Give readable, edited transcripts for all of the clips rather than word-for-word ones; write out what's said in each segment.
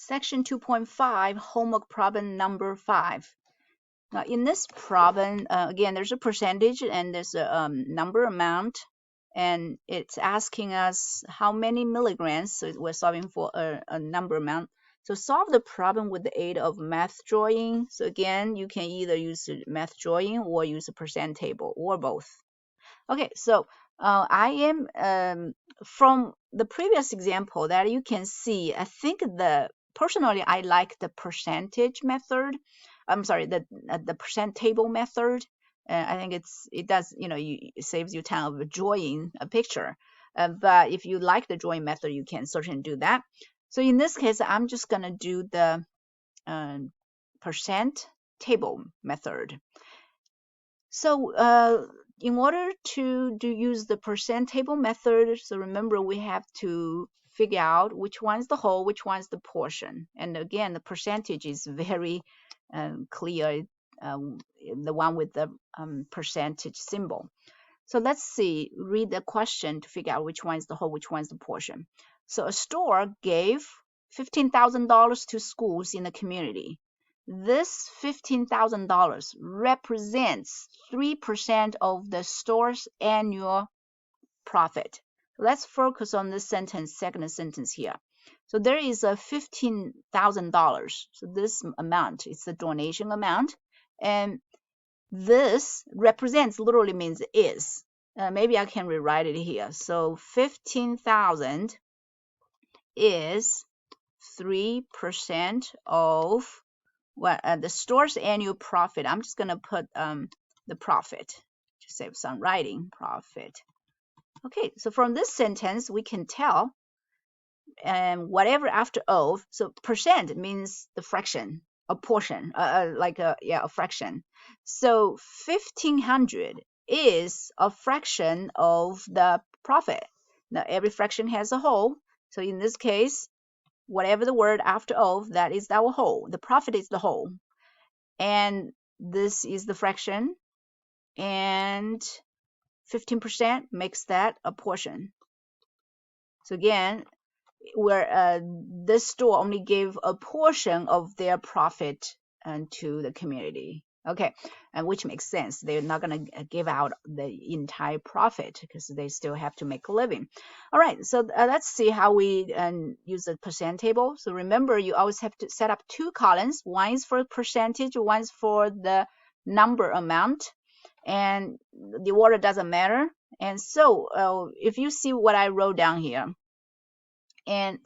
Section 2.5, homework problem number 5. Now, in this problem, again, there's a percentage and there's a number amount, and it's asking us how many milligrams. So we're solving for a number amount. So solve the problem with the aid of math drawing. So again, you can either use math drawing or use a percent table or both. Okay, so I am from the previous example that you can see, I think personally I like the percentage method. I'm sorry, the percent table method. I think it does, it saves you time of drawing a picture. But if you like the drawing method, you can certainly do that. So in this case, I'm just gonna do the percent table method. So in order to use the percent table method, so remember we have to figure out which one's the whole, which one's the portion. And again, the percentage is very clear, the one with the percentage symbol. So let's see, read the question to figure out which one's the whole, which one's the portion. So a store gave $15,000 to schools in the community. This $15,000 represents 3% of the store's annual profit. Let's focus on this sentence, second sentence here. So there is a $15,000. So this amount is the donation amount, and this represents literally means is. Maybe I can rewrite it here. So 15,000 is 3% of the store's annual profit. I'm just going to put the profit to save some writing, profit. Okay, so from this sentence, we can tell whatever after of, so percent means the fraction, a portion, a fraction. So 1,500 is a fraction of the profit. Now, every fraction has a whole. So in this case, whatever the word after of, that is our whole. The profit is the whole. And this is the fraction. And 15% makes that a portion. So again, where this store only gave a portion of their profit to the community. Okay, and which makes sense. They're not going to give out the entire profit because they still have to make a living. All right, so let's see how we use the percent table. So remember, you always have to set up two columns. One is for percentage, one is for the number amount, and the order doesn't matter. And so if you see what I wrote down here, and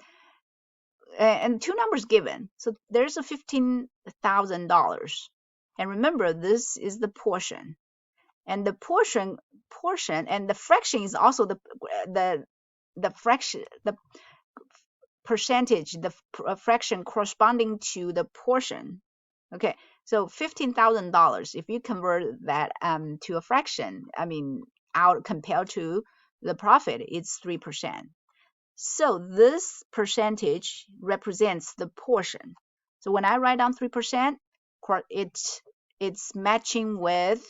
two numbers given, so there's a $15,000. And remember, this is the portion, and the portion, and the fraction is also the fraction, the percentage, the fraction corresponding to the portion. Okay, so $15,000. If you convert that to a fraction, out compared to the profit, it's 3%. So this percentage represents the portion. So when I write down 3%, it's matching with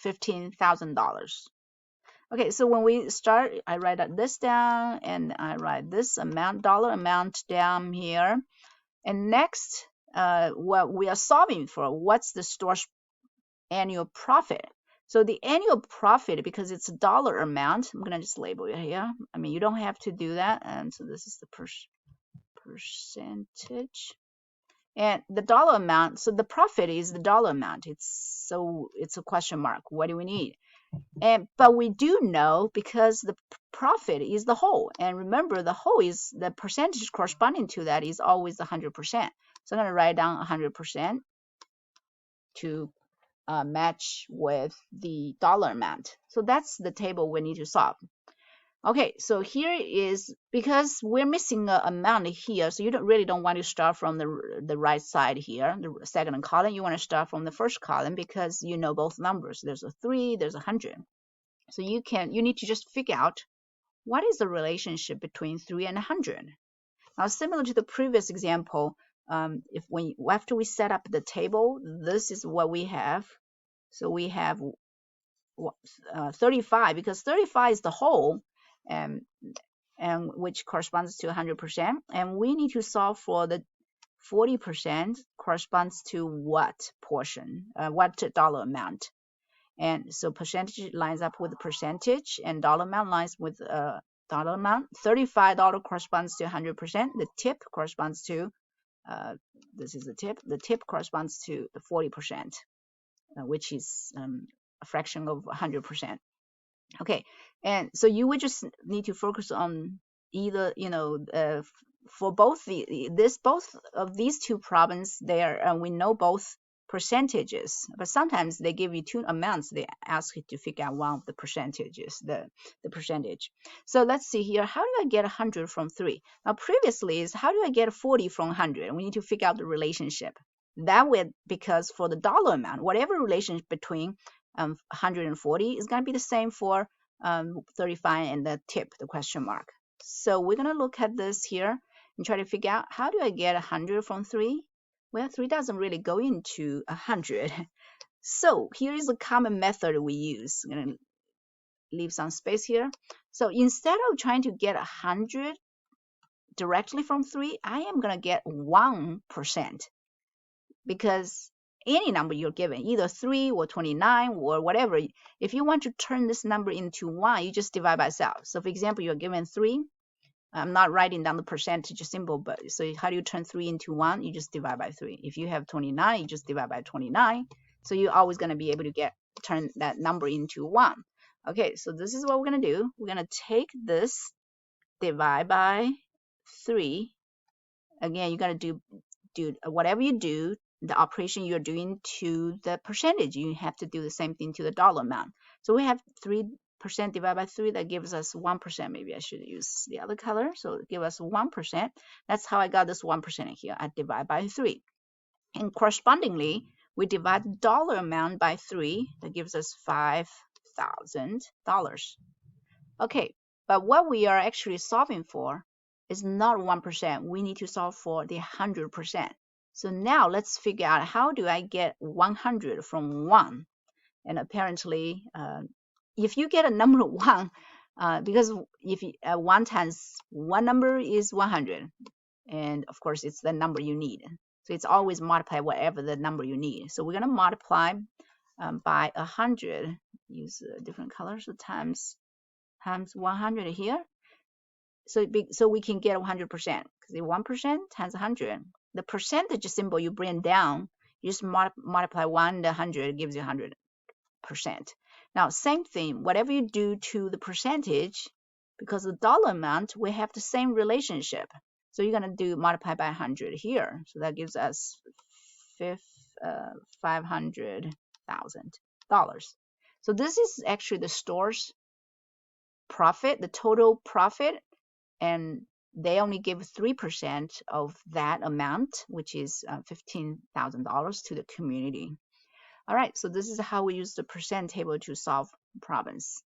$15,000. Okay, so when we start, I write this down, and I write this amount, dollar amount down here. And next, what we are solving for, what's the store's annual profit? So the annual profit, because it's a dollar amount, I'm going to just label it here. You don't have to do that. And so this is the percentage. And the dollar amount, so the profit is the dollar amount. It's a question mark. What do we need? But we do know, because the profit is the whole. And remember, the whole is the percentage corresponding to that is always 100%. So I'm going to write down 100% to match with the dollar amount. So that's the table we need to solve. Okay, so here is, because we're missing an amount here, so you really don't want to start from the right side here, the second column. You want to start from the first column because you know both numbers. There's a 3, there's a 100. So you need to just figure out what is the relationship between 3 and 100. Now, similar to the previous example, after we set up the table, this is what we have. So we have 35, because 35 is the whole, and which corresponds to 100%. And we need to solve for the 40% corresponds to what portion, what dollar amount. And so percentage lines up with the percentage, and dollar amount lines with dollar amount. $35 corresponds to 100%. The tip corresponds to, this is the tip. The tip corresponds to the 40%, which is a fraction of 100%. Okay, and so you would just need to focus on either, for both both of these two problems there, we know both percentages, but sometimes they give you two amounts. They ask you to figure out one of the percentages, the percentage. So let's see here. How do I get 100 from 3? Now previously is how do I get 40 from 100? We need to figure out the relationship. That way, because for the dollar amount, whatever relationship between 140 is going to be the same for 35 and the tip, the question mark. So we're going to look at this here and try to figure out how do I get 100 from 3? Well, 3 doesn't really go into 100. So here is a common method we use. I'm going to leave some space here. So instead of trying to get 100 directly from 3, I am going to get 1%, because any number you're given, either 3 or 29 or whatever, if you want to turn this number into 1, you just divide by itself. So for example, you're given 3. I'm not writing down the percentage symbol, but so how do you turn 3 into 1? You just divide by 3. If you have 29, you just divide by 29. So you're always going to be able to turn that number into 1. Okay, so this is what we're going to do. We're going to take this, divide by 3. Again, you're going to do whatever you do, the operation you're doing to the percentage, you have to do the same thing to the dollar amount. So we have 3% divided by 3, that gives us 1%. Maybe I should use the other color. So give us 1%. That's how I got this 1% here. I divide by 3. And correspondingly, we divide the dollar amount by 3. That gives us $5,000. Okay, but what we are actually solving for is not 1%. We need to solve for the 100%. So now let's figure out how do I get 100 from 1. And apparently, if you get a number 1, because if 1 times one number is 100, and of course it's the number you need. So it's always multiply whatever the number you need. So we're going to multiply by 100. Use a different color. So times 100 here. So we can get 100%, because 1% times 100. The percentage symbol you bring down, you just multiply 1 to 100, it gives you 100%. Now, same thing, whatever you do to the percentage, because the dollar amount, we have the same relationship. So you're going to do multiply by 100 here. So that gives us $500,000. So this is actually the store's profit, the total profit, and they only give 3% of that amount, which is $15,000 to the community. All right, so this is how we use the percent table to solve problems.